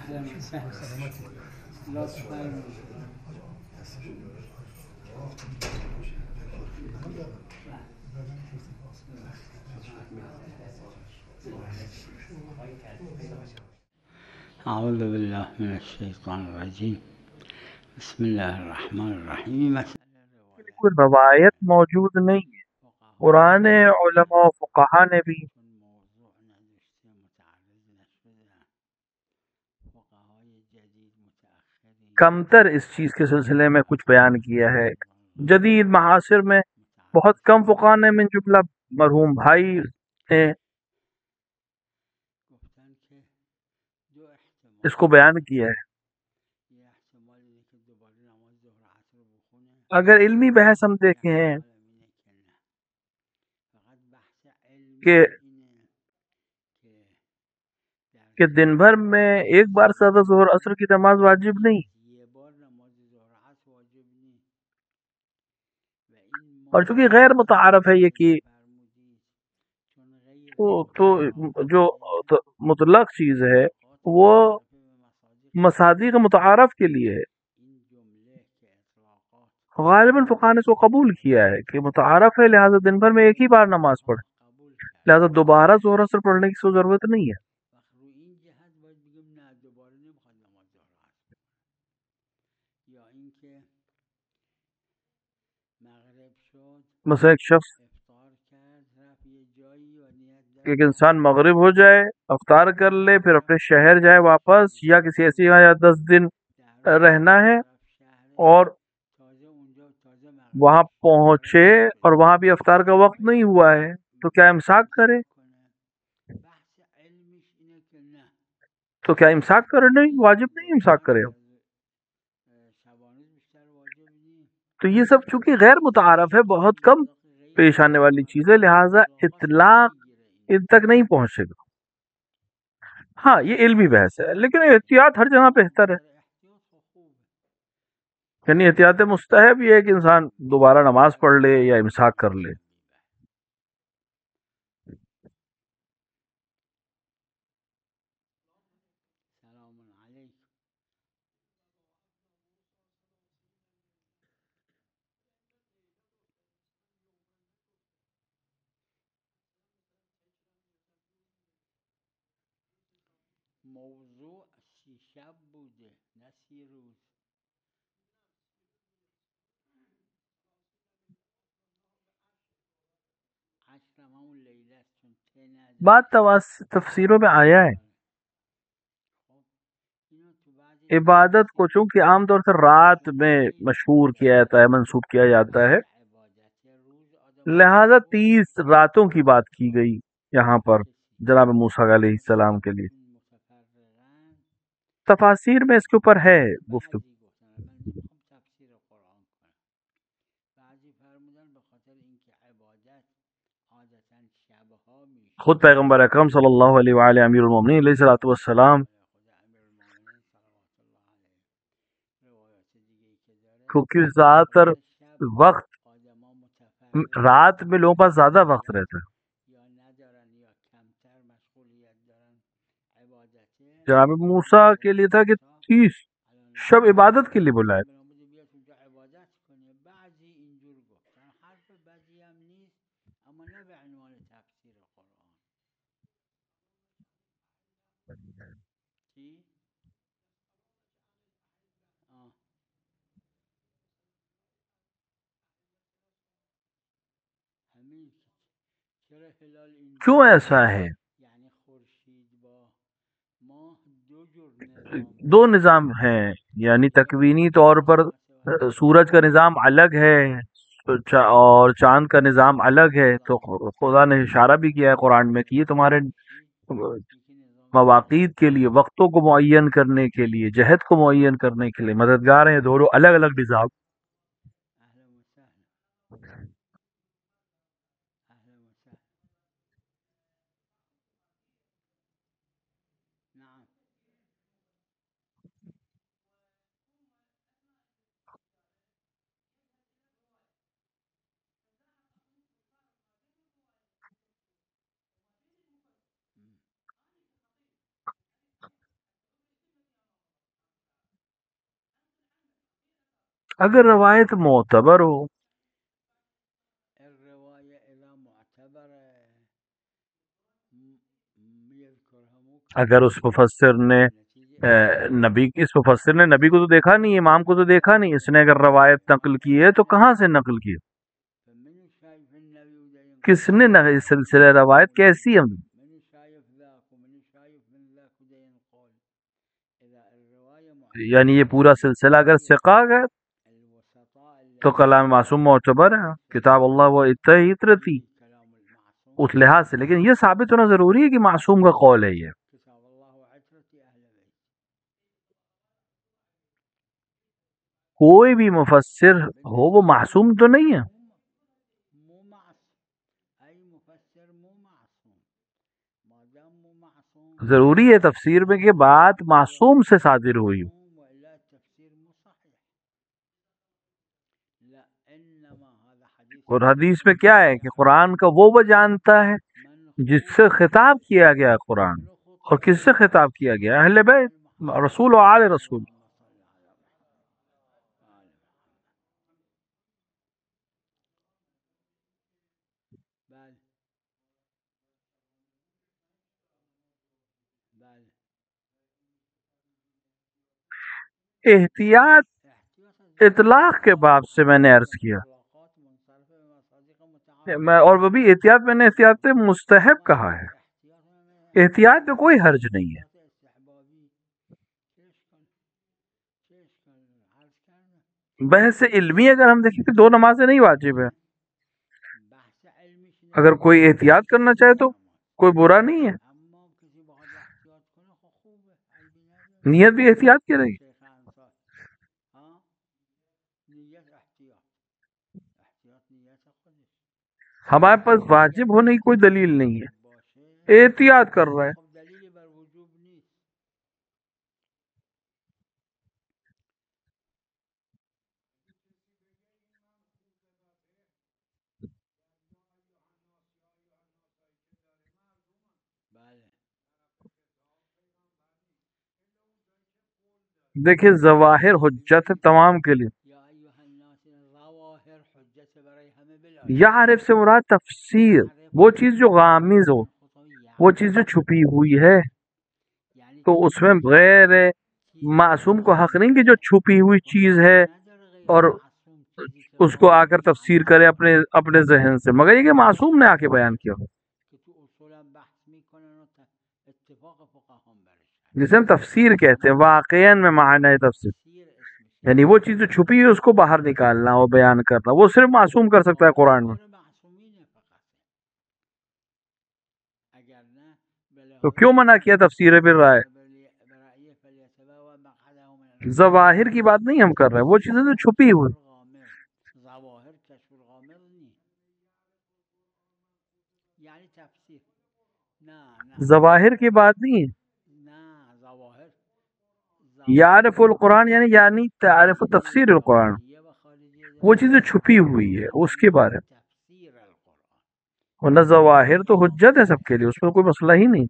أعوذ بالله من الشیطان الرجیم بسم اللہ الرحمن الرحیم. کوئی روایت موجود نہیں ہے. پرانے علماء و فقہا نے بھی کمتر اس چیز کے سلسلے میں کچھ بیان کیا ہے. جدید معاصر میں بہت کم فقہا نے من جملہ مرحوم بھائی نے اس کو بیان کیا ہے. اگر علمی بحث ہم دیکھیں کہ دن بھر میں ایک بار سے زیادہ ظہر عصر کی نماز واجب نہیں، اور چونکہ غیر متعارف ہے یہ کہ تو جو مطلق چیز ہے وہ مصادیق متعارف کے لیے ہے. غالباً فقہا نے اس کو قبول کیا ہے کہ متعارف ہے، لہٰذا دن بھر میں ایک ہی بار نماز پڑھے، لہٰذا دوبارہ ظہر عصر پڑھنے کی ضرورت نہیں ہے. مثلا ایک انسان مغرب ہو جائے، افطار کر لے، پھر اپنے شہر جائے واپس، یا کسی ایسی جگہ یا 10 دن رہنا ہے اور وہاں پہنچے اور وہاں بھی افطار کا وقت نہیں ہوا ہے، تو کیا امساک کرے؟ نہیں، واجب نہیں امساک کرے. تو یہ سب چونکہ غیر متعارف ہے، بہت کم پیش آنے والی چیز ہے، لہٰذا اطلاق ان تک نہیں پہنچے گا. ہاں یہ علمی بحث ہے، لیکن احتیاط ہر جگہ بہتر ہے. یعنی احتیاط مستحب یہ ہے کہ انسان دوبارہ نماز پڑھ لے یا امساک کر لے. بات تفسیروں میں آیا ہے، عبادت کو چونکہ عام طور سے رات میں مشہور کیا جاتا ہے، منسوب کیا جاتا ہے، لہذا 30 راتوں کی بات کی گئی یہاں پر جناب موسیٰ علیہ السلام کے لیے. تفاسیر میں اس کے اوپر ہے گفتگو. خود پیغمبر اکرم صلی اللہ علیہ وآلہ امیر المومنین علیہ الصلوۃ والسلام کیونکہ زیادہ تر وقت رات میں لوگوں کے پاس زیادہ وقت رہتا ہے. جناب موسیٰ کے لیے تھا کہ 30 شب عبادت کے لیے بلائے. کیوں ایسا ہے؟ دو نظام ہیں، یعنی تکوینی طور پر سورج کا نظام الگ ہے اور چاند کا نظام الگ ہے. تو خدا نے اشارہ بھی کیا ہے قرآن میں کہ یہ تمہارے مواقید کے لیے، وقتوں کو معین کرنے کے لیے، جہد کو معین کرنے کے لیے مددگار ہیں. دونوں الگ الگ نظام. اگر روایت معتبر ہو، اگر اس مفسر نے اس مفسر نے نبی کو تو دیکھا نہیں، امام کو تو دیکھا نہیں، اس نے اگر روایت نقل کی ہے تو کہاں سے نقل کی ہے؟ کس نے سلسلہ روایت کیسی ہے؟ یعنی یہ پورا سلسلہ اگر ثقہ ہے تو کلام معصوم معتبر ہے، کتاب اللہ و اطرتی اس لحاظ سے، لیکن یہ ثابت ہونا ضروری ہے کہ معصوم کا قول ہے یہ۔ کوئی بھی مفسر ہو وہ معصوم تو نہیں ہے، ضروری ہے تفسیر میں کہ بات معصوم سے صادر ہوئی۔ اور حدیث میں کیا ہے کہ قرآن کا وہ جانتا ہے جس سے خطاب کیا گیا ہے قرآن، اور کس سے خطاب کیا گیا؟ اہل بیت، رسول و آل رسول۔ احتیاط اطلاق کے باب سے میں نے عرض کیا، اور وہ بھی احتیاط میں نے احتیاط مستحب کہا ہے، احتیاط میں کوئی حرج نہیں ہے۔ بحث علمی اگر ہم دیکھیں کہ 2 نمازیں نہیں واجب ہے، اگر کوئی احتیاط کرنا چاہے تو کوئی برا نہیں ہے، نیت بھی احتیاط کی رہی۔ ہمارے پاس واجب ہونے کی کوئی دلیل نہیں ہے، احتیاط کر رہا ہے۔ دیکھیں ظواہر حجت ہے تمام کے لیے، یعرف سے مراد تفسیر، وہ چیز جو غامض ہو، وہ چیز جو چھپی ہوئی ہے، تو اس میں غیر معصوم کو حق نہیں کہ جو چھپی ہوئی چیز ہے اور اس کو آ کر تفسیر کرے اپنے ذہن سے، مگر یہ کہ معصوم نے آ کے بیان کیا ہو، جسے ہم تفسیر کہتے ہیں، واقعاً میں معنی تفسیر، یعنی وہ چیز جو چھپی ہے اس کو باہر نکالنا اور بیان کرنا، وہ صرف معصوم کر سکتا ہے قرآن میں۔ تو کیوں منع کیا تفسیر بالرائے؟ ظواہر کی بات نہیں ہم کر رہے، وہ چیزیں جو چھپی ہوئی، ظواہر کی بات نہیں ہے۔ یعرف القرآن یعنی تعرف تفسیر القرآن، وہ چیزیں چھپی ہوئی ہے اس کے بارے میں، ورنہ ظواہر تو حجت ہے سب کے لیے، اس میں کوئی مسئلہ ہی نہیں۔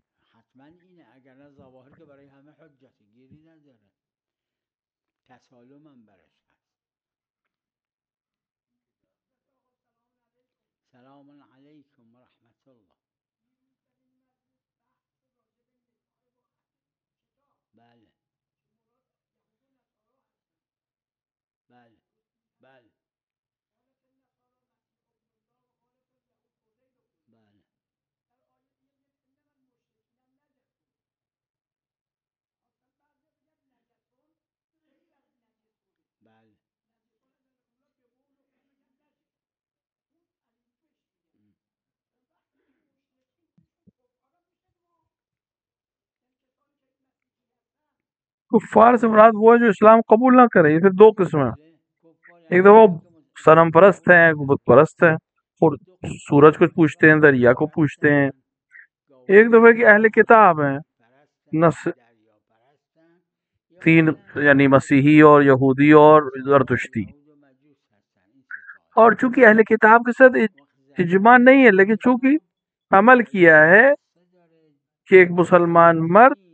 کفار سے مراد وہ ہے جو اسلام قبول نہ کرے۔ یہ پھر 2 قسم ہیں، ایک تو وہ صنم پرست ہیں، بت پرست ہیں اور سورج کو پوجتے ہیں، دریا کو پوجتے ہیں، ایک دفعہ کہ اہل کتاب ہیں، 3 یعنی مسیحی اور یہودی اور زرتشتی، اور چونکہ اہل کتاب کے ساتھ اجماع نہیں ہے، لیکن چونکہ عمل کیا ہے کہ ایک مسلمان مرد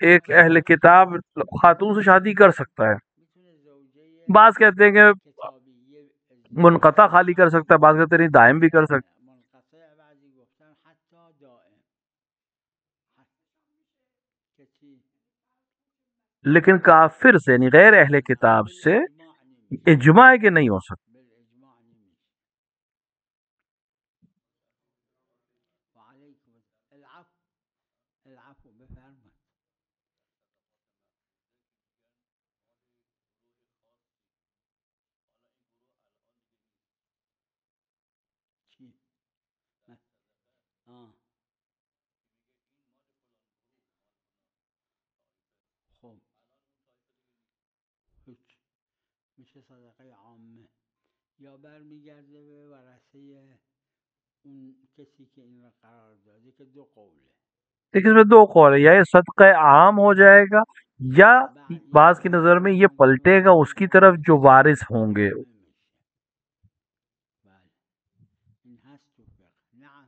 ایک اہل کتاب خاتون سے شادی کر سکتا ہے، بعض کہتے ہیں کہ منقطع خالی کر سکتا ہے، بعض کہتے ہیں نہیں دائم بھی کر سکتا. لیکن کافر سے یعنی غیر اہل کتاب سے اجماع ہے کہ نہیں ہو سکتا. میشه صدقه عامه یا برمیگرده به ورثه اون کسی که این را قرار داده که دو قوله. لیکن اس میں دو قول ہے، یا یہ صدقہ عام ہو جائے گا یا بعض کی نظر میں یہ پلٹے گا اس کی طرف جو وارث ہوں گے. این هست تو فقه. نعم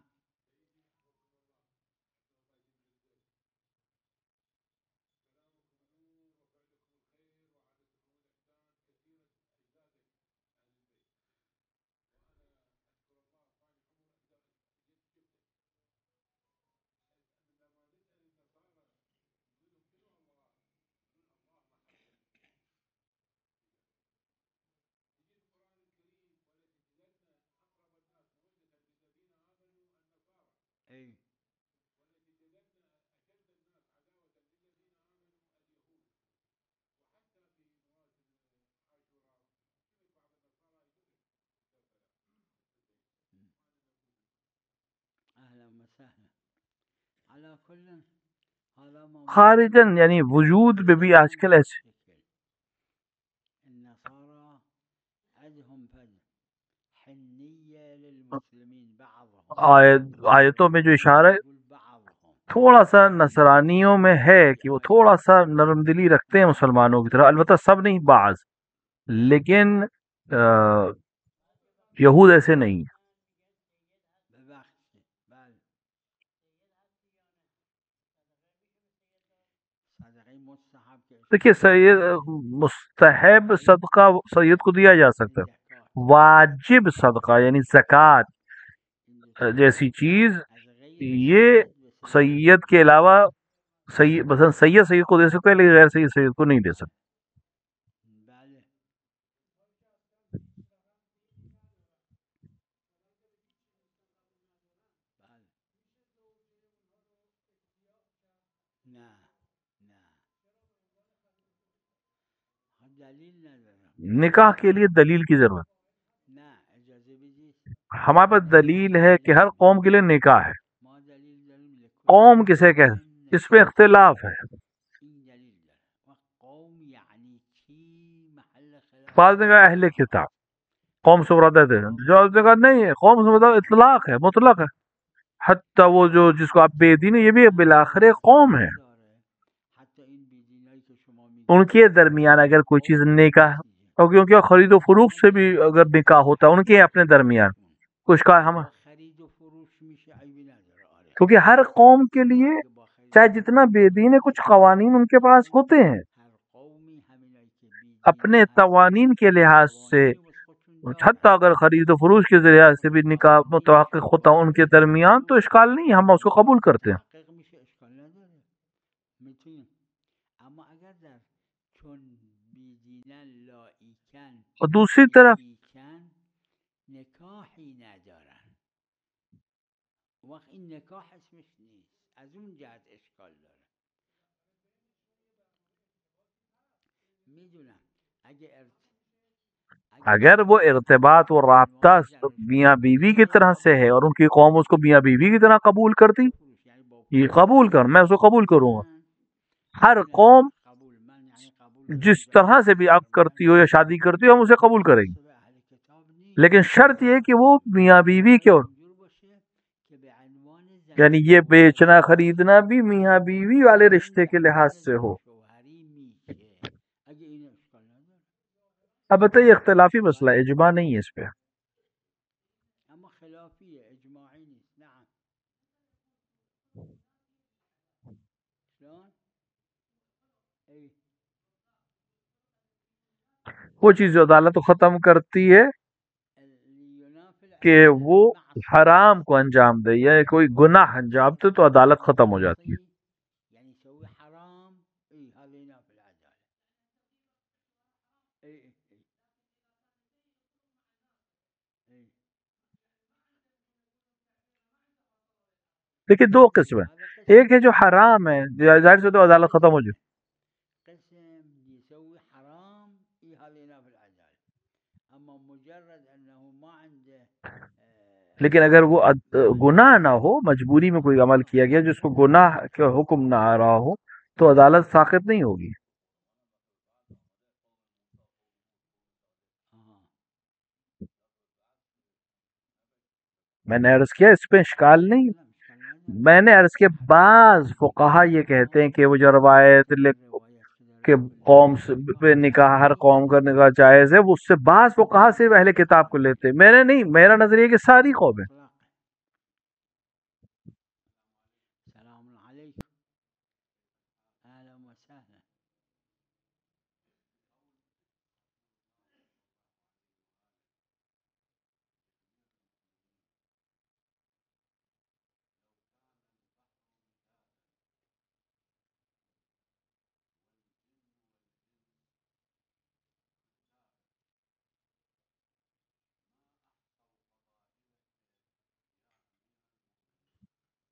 ای اهلا وسهلا على كل هذا ما خارجن یعنی وجود میں بھی آج کل ایسے النصارى عندهم فن حنية للمسلمين بعضهم آیتوں میں جو اشارہ ہے يقول بعضهم تھوڑا سا نصرانیوں میں ہے کہ وہ تھوڑا سا نرم دلی رکھتے ہیں مسلمانوں کی طرح، البتہ سب نہیں بعض، لیکن یہود ایسے نہیں ہیں. ببخشید بله صدقه مستحب که دیکھیے سید مستحب صدقہ سید کو دیا جا سکتا ہے، زکات واجب صدقہ یعنی زکوٰۃ جیسی چیز از غیر یہ سید به سید سید کے علاوہ مثلا سید کو دے سکتا ہے لیکن غیر سید کو نہیں دے سکتا. بله بله نه نه دلیل ندارم نکاح کے لیے دلیل کی ضرورت، نه اجازه بدید ہمارے پاس دلیل ہے کہ ہر قوم کے لیے نکاح ہے. ما دلیل داریم لکل قوم کسے کہ قوم اس پہ اختلاف ہے. این دلیل داره و قوم یعنی کی محل خلاف بعض نے کہا اہل کتاب قوم سے مراد ہے، جو نے کہا نہیں ہے قوم سے مراد اطلاق ہے، مطلق ہے. حتیٰ وہ جو جس کو آپ بے دین یہ بھی بالآخر ایک قوم ہے، داره حتی این بیدینایی که شما ان میگید کے درمیان اگر کوئی چیز نکاح اور کیونکہ خرید و فروخت سے بھی اگر نکاح ہوتا ہے ان کے اپنے درمیان کچھ کا ہم، با خرید و فروش میشه عیبی نداره آره کیونکہ ہر قوم کے لیے اگه با خرید چاہے و جتنا فروش بے دین ہے کچھ قوانین ان کے پاس ہوتے ہیں هر قومی همینایی که بیدینی اپنے هستن قوانین کے لحاظ سے. قوانینی واسه خودشون دارن حتیٰ اگر خرید و فروش کے ذریعے سے بھی نکاح متحقق ہوتا ان کے درمیان تو اشکال نہیں، ہم اس کو قبول کرتے ہیں. متحقق میشه اشکال نداره میتونیم اما اگر در چون بیدینن لایکن اور دوسری طرف یکیکن نکاحی ندارن وقت این نکاح اسمش نیست از اون جهت اشکال داره میدونم اگر وہ ارتباط و رابطہ میاں بیوی کی طرح سے ہے اور ان کی قوم اس کو میاں بیوی کی طرح قبول کرتی، یہ قبول کر میں اس کو قبول کروں گا. ہر قوم جس طرح سے بھی عقد کرتی ہو یا شادی کرتی ہو ہم اسے قبول کریں گے، لیکن شرط یہ کہ وہ میاں بیوی کے، یعنی یہ بیچنا خریدنا بھی میاں بیوی والے رشتے کے لحاظ سے ہو. اب بتائیے اختلافی مسئلہ ہے، اجماع نہیں ہے اس پہ. اما خلافیه اجماعی نیست نعم شلون ای وہ چیز جو عدالت کو ختم کرتی ہے کہ وہ حرام کو انجام دے یا کوئی گناہ انجام دے تو عدالت ختم ہو جاتی ہے. يعني يسوي حرام هذا ينافي العدالة. اي اي لیکن دو قسم ہے. هذا قسم ایک ہے جو حرام ہے ظاہر سے تو عدالت ختم ہو جائے. قسم يسوي حرام هذا ينافي العدالة. اما مجرد انه ما عنده لیکن اگر وہ گناہ نہ ہو، مجبوری میں کوئی عمل کیا گیا جس کو گناہ کا حکم نہ آ رہا ہو تو عدالت ساقط نہیں ہوگی. میں نے عرض کیا اس پہ اشکال نہیں. میں نے عرض کیا بعض فقہا یہ کہتے ہیں کہ وہ جو روایت کہ قوم پہ نکاح ہر قوم کا نکاح جائز ہے، وہ اس سے بعض فقہا سے اہل کتاب کو لیتے ہیں. میں نے نہیں، میرا نظریہ کہ ساری قومیں. السلام عليكم اهلا وسهلا.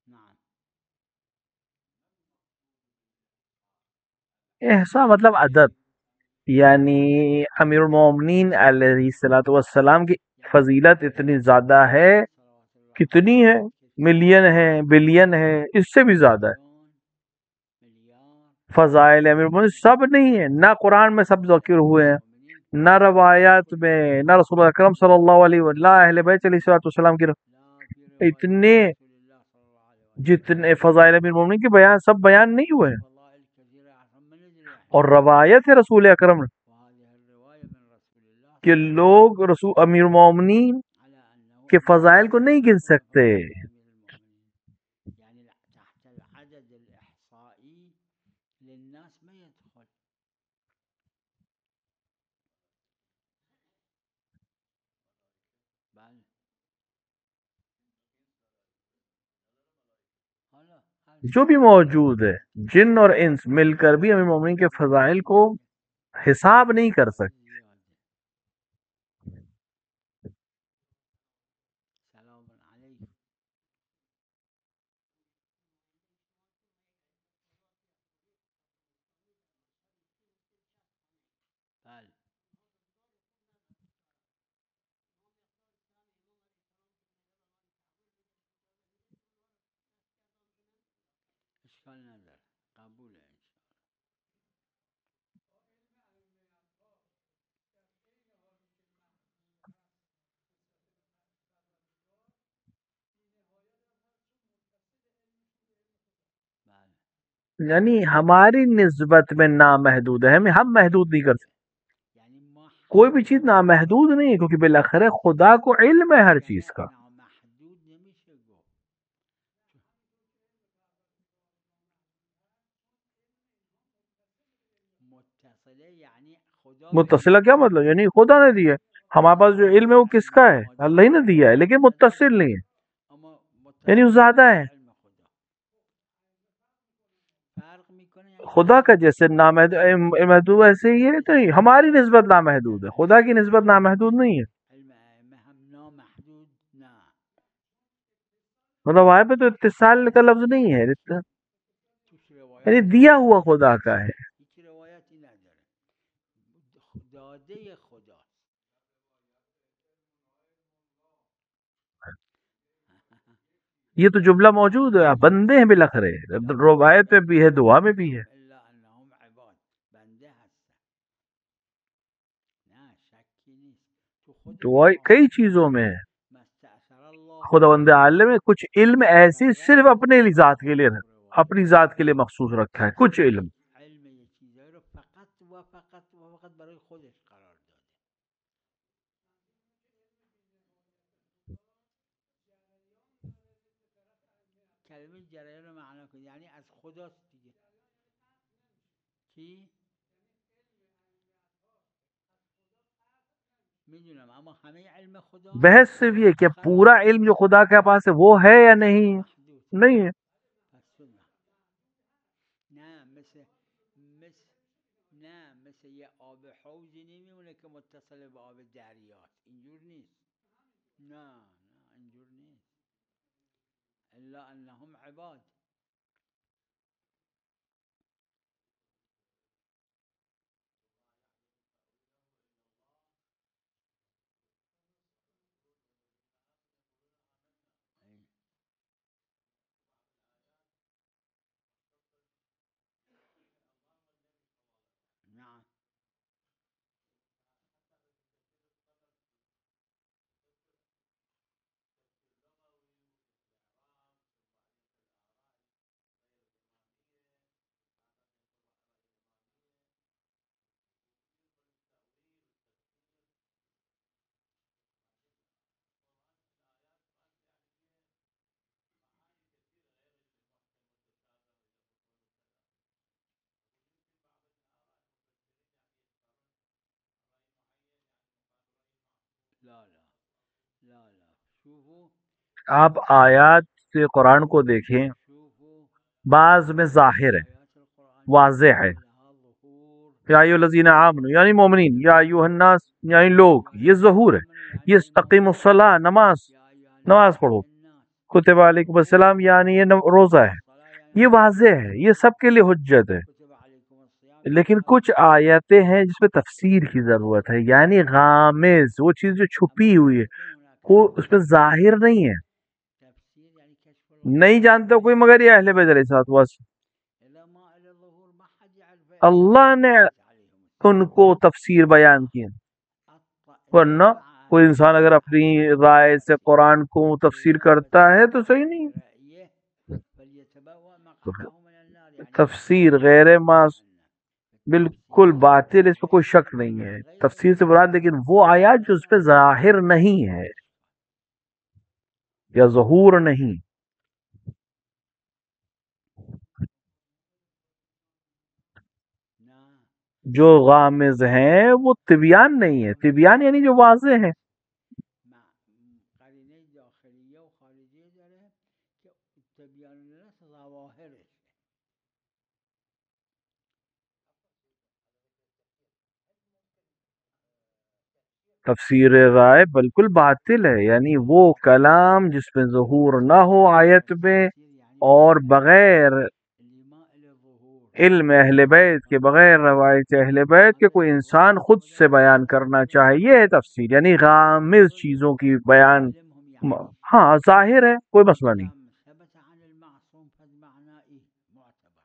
نعم احسان مطلب ادب، یعنی امیر المومنین علیہ الصلوۃ والسلام کی فضیلت اتنی زیادہ ہے. کتنی ہے؟ ملین ہے، بلین ہے، اس سے بھی زیادہ ہے. فضائل امیر المومنین سب نہیں ہے، نہ قرآن میں سب ذکر ہوئے ہیں، نہ روایات میں، نہ رسول اللہ اکرم صلی اللہ علیہ وسلم، اہل بیت علیہ الصلوۃ والسلام کی اتنے جتنے فضائل امیر المومنین کے بیان سب بیان نہیں ہوئے ہیں. اور روایت ہے رسول اکرم کہ لوگ رسول امیر المومنین کے فضائل کو نہیں گن سکتے. يعني تحت العدد الإحصائي للناس ما يدخل. جو بھی موجود ہے جن اور انس مل کر بھی امیر المومنین کے فضائل کو حساب نہیں کر سکتے. سلام علیکم. بله اشکال نداره، قبوله ان شاء الله. بله یعنی ہماری نسبت میں نامحدود ہے، ہم محدود نہیں کر سکتے. یعنی ما کوئی بھی چیز نامحدود نہیں ہے کیونکہ بالاخره خدا کو علم ہے ہر چیز کا. نامحدود نمیشه گفت. متصله یعنی خدا متصلہ کیا مطلب؟ یعنی خدا نے دیا ہے. ہمارے پاس جو علم ہے وہ کس کا ہے؟ اللہ ہی نے دیا ہے، لیکن متصل نہیں ہے، اما یعنی وہ زیادہ ہے. علم خدا فرق میکنه. یعنی خدا کا جیسے نامحدود ایسے ہی ہے، تو ہماری نسبت نامحدود ہے، خدا کی نسبت نامحدود نہیں ہے. علم ائمه هم نامحدود نه. مطلب وہاں پہ تو اتصال کا لفظ نہیں ہے، یعنی دیا ہوا خدا کا ہے. هیچ روایتی نداره، داده خدا. یہ تو جملہ موجود ہے، بندے ہیں بالاخرے، روایت میں بھی ہے، دعا میں بھی ہے. الا انهم عباد، بنده هستن. نه شکی نیست. تو خود تو کئی چیزوں میں ہے. مستأثر الله خداوند عالم میں کچھ علم ایسی صرف اپنے ذات کے لیے، اپنی ذات کے لیے مخصوص رکھا ہے. کچھ علم علم یه چیزایی رو فقط و فقط و فقط برای خودش قرار داده. کلمه جریان رو معنا کنید، یعنی از خداست دیگه. چی؟ میدونم اما همه علم خدا بحث صرف یہ کہ پورا علم جو خدا کے پاس ہے وہ ہے یا نہیں ہے؟ محدود نہیں ہے. پس تو نه مثل یه آب حوضی نمیمونه که متصل به آب دریاست، اینجور نیست. نه اینجور نیست، الا انهم عباد. نعم لا لا لا لا شوفوا آپ آیات سے قرآن کو دیکھیں، شوفوا بعض میں ظاہر ہے، آیات القرآن واضح ہے. لها ظهور. یا ایھا الذین آمنوا یعنی مومنین، یا ایھا الناس یعنی لوگ، یہ ظہور ہے. یہ اقیموا الصلاۃ نماز یا ایھا الناس نماز پڑھو. الناس کتب علیکم السلام یعنی یہ روزہ ہے. الصلاة يعني یہ واضح ہے، یہ سب کے لیے حجت ہے. كتب عليكم الصيام لیکن کچھ آیتیں ہیں جس میں تفسیر کی ضرورت ہے، یعنی غامض، وہ چیز جو چھپی ہوئی ہے وہ اس میں ظاہر نہیں ہے. تفسير يعني كشف نہیں جانتا کوئی مگر یہ اہل بیت علیہ الصلوۃ والسلام. إذا ما إلى ظهور ما حد يعرف اللہ نے عليهم ان کو تفسیر بیان کی، ورنہ کوئی انسان اگر اپنی رائے سے قرآن کو تفسیر کرتا ہے تو صحیح نہیں. فليتبوأ مقعده من النار يعني تفسیر غیر بالکل باطل، اس پہ کوئی شک نہیں ہے. تفسیر سے مراد لیکن وہ آیات جو اس پہ ظاہر نہیں ہے یا ظہور نہیں. نعم جو غامض ہیں وہ طبیان نہیں ہے. طبیان یعنی جو واضح ہے. مع قرینه داخلیه و خارجیه داره که تبیان الناس ظواهرش. تفسیر رائے بالکل باطل ہے، یعنی وہ کلام جس میں ظہور نہ ہو آیت میں اور بغیر اللي ما إلى ظهور علم اہل بیت کے، بغیر روایت اہل بیت کے کوئی انسان خود سے بیان کرنا چاہے، یہ ہے تفسیر. یعنی غامض چیزوں کی بیان علمهم يعني ہاں ظاہر ہے، کوئی مسئلہ نہیں. إذا ثبت عن المعصوم فالمعنى إيه معتبر،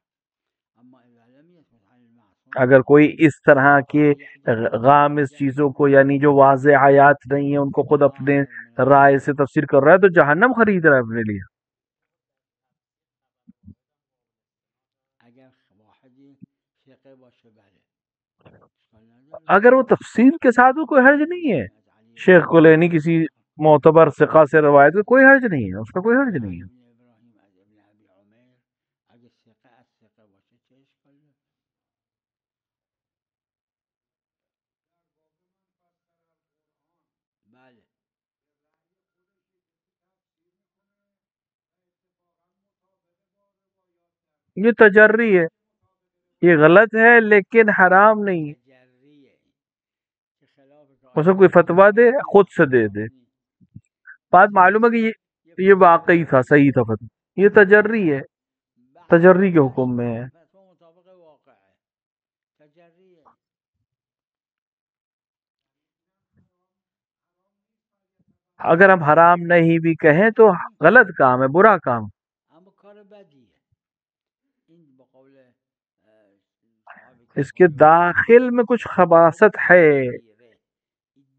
أما إذا لم يثبت عن المعصوم اگر کوئی اس طرح کے غامض چیزوں کو، یعنی جو واضح آیات نہیں ہیں، ان کو خود اپنے رائے سے تفسیر کر رہا ہے تو جہنم خرید رہا ہے اپنے لیے. اگر واحدی ثقه باشه بله اشکال نداره. اگر وہ تفسیر کے ساتھ وہ کوئی حرج نہیں ہے. شیخ کلینی کسی معتبر ثقہ سے روایت کا کوئی حرج نہیں ہے، اس کا کوئی حرج نہیں ہے. ابن ابراهیم از ابن ابی عمر اگر ثقه از ثقه باشه چه اشکال داره؟ بله یہ تجری ہے، یہ غلط ہے لیکن حرام نہیں ہے. تجریه که خلاف اسے کوئی فتویٰ دے خود سے دے دے، بات معلوم ہے کہ یہ واقعی تھا، صحیح تھا فتویٰ، یہ تجری ہے، تجری کے حکم میں ہے. فتوا مطابق واقع ہے تجریه. اگر ہم حرام نہیں بھی کہیں تو غلط کام ہے، برا کام. اما کار بدیه این بقول اس کے داخل میں کچھ خباثت ہے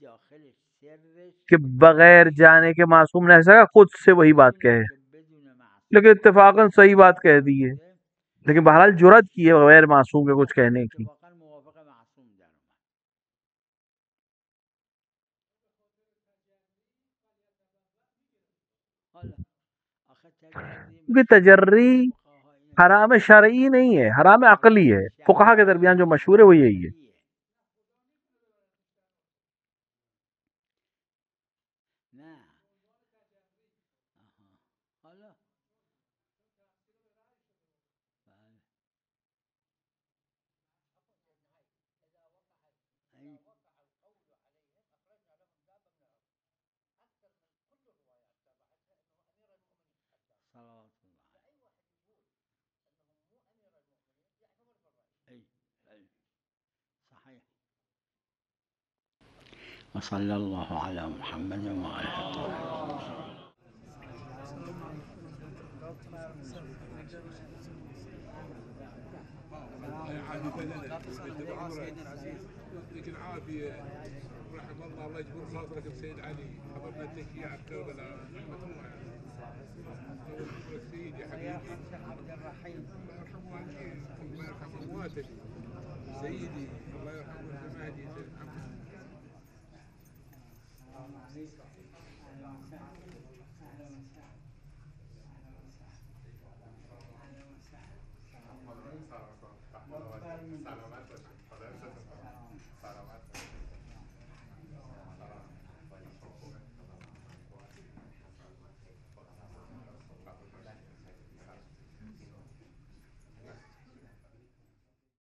داخل سرش کہ بغیر جانے کے معصوم نے ایسا خود سے وہی بات کہے، بدون معصوم لیکن اتفاقاً صحیح بات کہہ دی ہے. لیکن بہرحال جرأت کی ہے بغیر معصوم کے کچھ کہنے کی. اتفاقا موافق معصوم در اومد. حالا آخه تجری کیونکہ تجری حرام شرعی نہیں ہے، حرام عقلی ہے. فقہا کے درمیان جو مشہور ہے وہ یہی ہے. وصلى الله على محمد وآله الطاهرين. يعطيك العافية. رحم الله يجبر خاطرك بسيد علي، حضرنا التشييع في كربلاء مجموعة. طول عمرك سيدي حبيبي. الله يرحم والديك، الله يرحم أمواتك. سيدي الله يرحم المهدي سيد محمد.